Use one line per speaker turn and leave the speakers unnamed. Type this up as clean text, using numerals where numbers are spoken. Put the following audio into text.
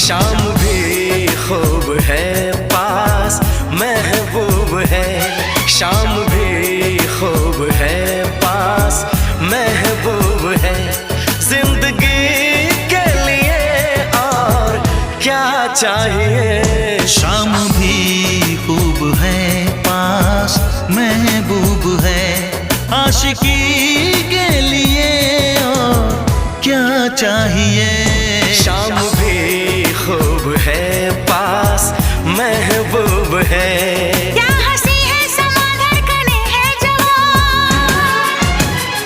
शाम भी खूब है पास महबूब है, शाम भी खूब है पास महबूब है। जिंदगी के लिए और क्या चाहिए।
शाम भी खूब है पास महबूब है, आशिकी